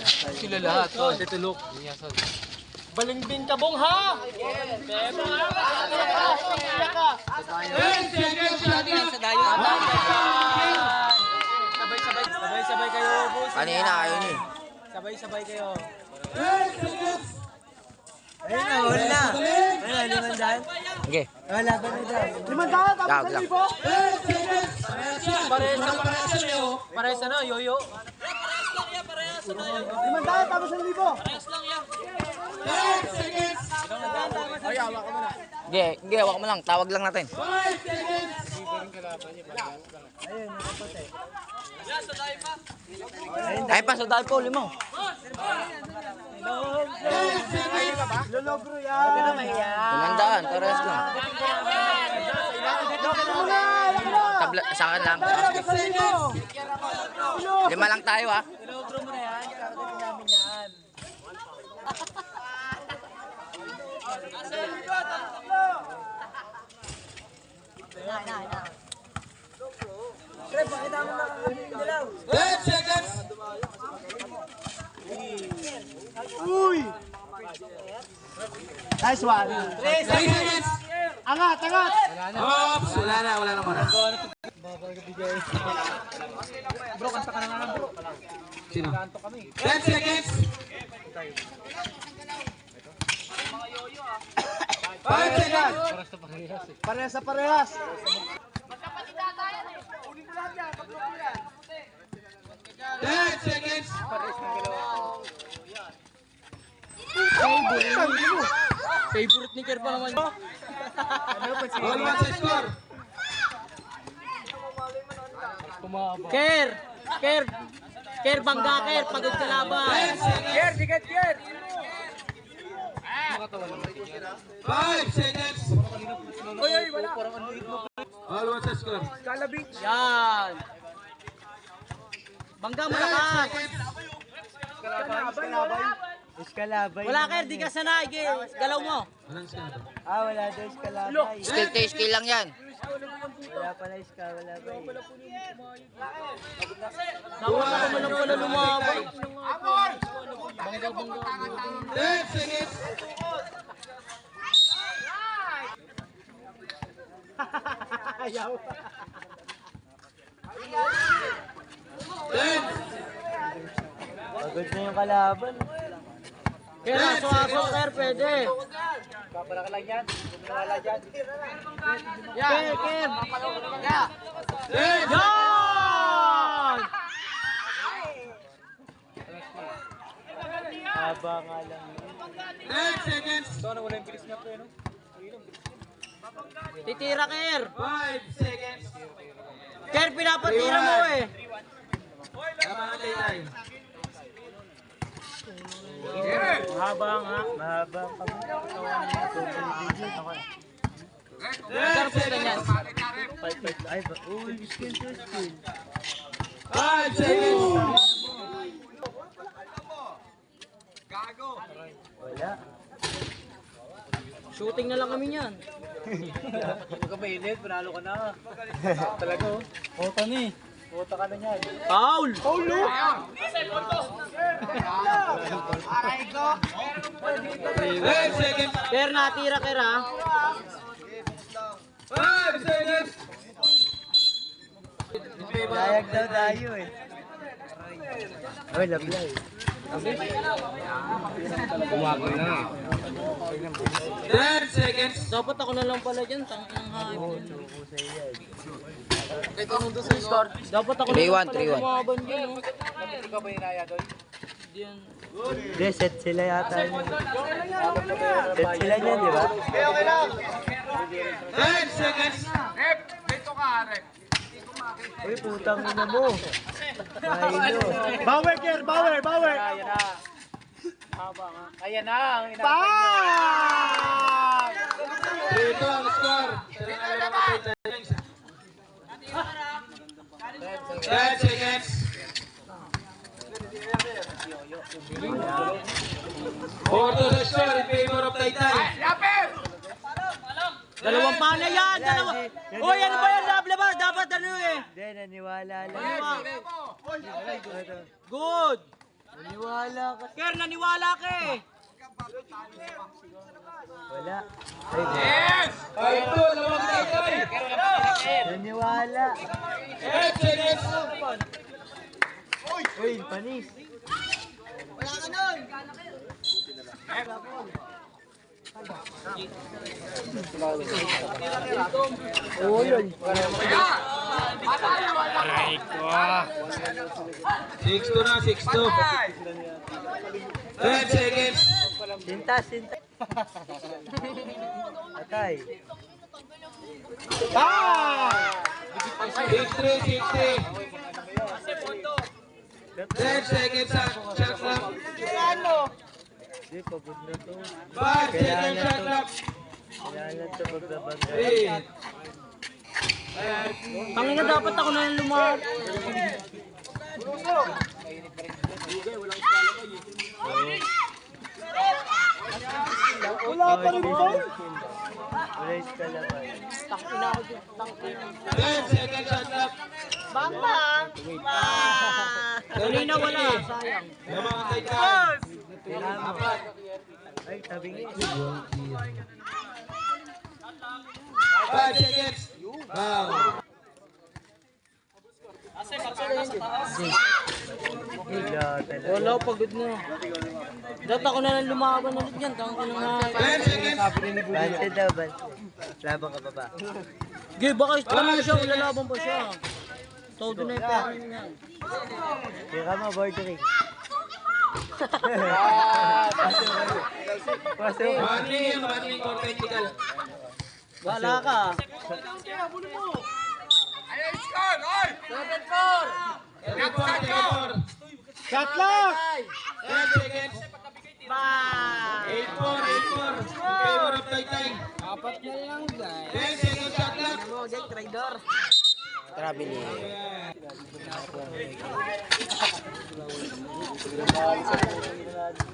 Sila lahat. Oh, ito look. Balingbing ka, Bong, ha? Sabay-sabay kayo, boss. Kanina, ayun eh. Sabay-sabay kayo. Ayun na, wala na. Wala, 500. Okay. Wala ba na dyan? 500, tapos Lang. 1,000. Parehas ano, yoyo. 500, tapos 1,000. Sige, hawak mo lang. Tawag lang natin. Ay pa, sudal po, 5. Lologro yan. 500, pares lang. Tabla, sa akin lang. 5 lang tayo ha. Lologro mo na yan. Kakagaling namin yan. Pre, pakita mo na ang dilaw. 10 seconds! Uy! Nice one. 3 seconds! Angat, angat! Oops! Wala na muna. Bro, kanta ka na nga, bro. Sino? 10 seconds! 5 seconds! Parehas sa parehas. 10 seconds! Favorite ni Kerr pa naman. All one set score! Kerr! Kerr! Kerr, bangga, Kerr. Pagod sa laban. 10 seconds! Kerr, sikat, Kerr! 5 seconds! Oy, oy, wala. All one set score! Yan. Bangga, 10 malakas. seconds! Iskalabay. Wala, Kerr. Di ka sanay. Galaw mo. Walang score. Wala daw iskalabay. Skill lang yan. Wala pala iskalabay. Nawala ko lang pala lumaban. 10 seconds! Ayaw. 10! Pagod na yung kalaban. Kerr, aso-aso, Kerr. Pwede. Kerr, Kerr. 10! Yan! Haba nga lang. 10 seconds! Titira, Kerr. 5 seconds! Kerr, pinapatira mo eh. Tama na tayo. Mahaba nga. Mahaba kami. 10 seconds! Ay, uy, skill to skill. 5 seconds! Wala. Shooting na lang kami niyan. Huwag ka mainit, panalo ka na. Talaga oh. Kota na eh. Kota ka na yan. Foul! 10 seconds! Kerr, natira, Kerr, ha? 5 seconds! Layag daw tayo eh. Ay, lablay. 10 seconds! Dapat ako na lang pala dyan. Tangkang hayop. Dapat ako na 3-1, lang pala 3-1. lumaban dyan, oh. Hindi yan. Hindi, set sila yata. Set sila niyan, di ba? 10 seconds! Uy, putang ina mo. Mahilo. Power, Kerr! Power! Power! Ayan na, ang Bang! Dito ang score! 10 seconds! 4 to the score in favor of Taytay. Dalawang pana yan! Dalawa! Uy, ano ba yan? Laban! Dapat ano eh! Hindi, naniwala lang. Good! Naniwala ka. Ker, naniwala ka eh. Wala. Yes! Ay, ito, lamang tayo. Naniwala. Yes, yes. Uy, panis. Oo yun. 6-2 na, 6-2. 10 seconds. Sinta, sinta. Patay. 6-3, 6-3. 10 seconds sa shot clock. Hindi, pagod na to. 5 seconds shot clock. Kailangan to pagbabagay. 3. Tangina dapat ako na yung lumahal. Wala pa rin po. Wala yung kalabay. 10 seconds shot clock. Kanina wala, sayang. Namakatay tayo. Kailangan mo. Ay, sabi nga. 5 seconds. Wow. Wala talaga. Wala, pagod na. Dapat ako na lang lumaban ulit yan. Tangina nga. 10 seconds. Bante daw, bante. Laban ka pa ba? Gay, baka ano siya, lalaban pa siya. Todo na yung pera niya. Tira mo, bordering. Pasok. Batting for technical. Wala ka. Shot lock! 10 seconds. 8-4, 8-4. Favor of Taytay. 10 seconds shot clock. Traveling.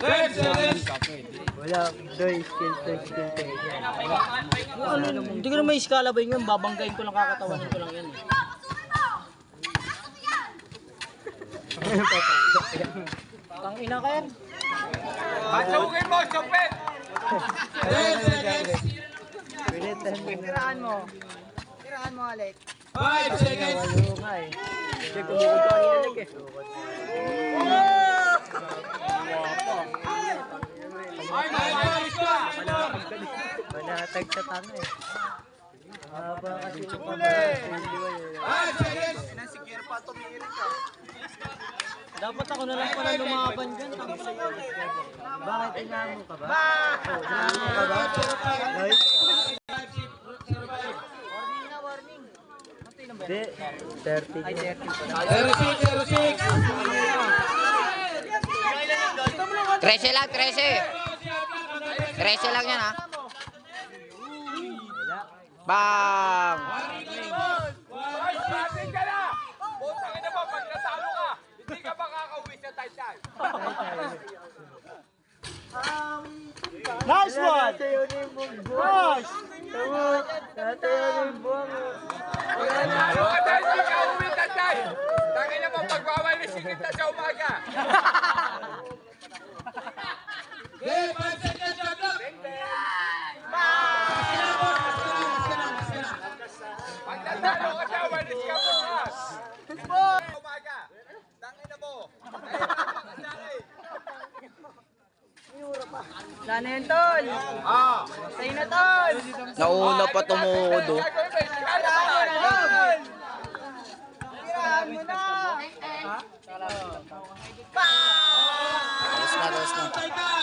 10 seconds. Wala, doy, skill to. Ano, hindi ko na may iskala ba yun? Babanggain ko lang kakatawan ko lang yan eh. Tangina ka yan. 10 seconds. Pilitan mo. Tirahan mo, Alec. 5 seconds. Walo nga eh. Hindi, kumukod ko kanina Alec eh. Manatag sa tanga eh. Haba kasi yung Dapat ako na lang pala lumaban dyan. Bakit inamo ka ba? Inamo ka ba? Ay? Hindi, 30 niya. 06, 13 lang, 13. 13 lang yan ha. Wala. Bang! Nice one! Natayo na yung buwang. Nice! Natayo na yung buwang. Okay, 5 seconds shot clock. Sana yun, Tol! Sa'yo na, Tol! Nauna pa tumuod oh. Tirahan mo na! Tapos na. Taytay.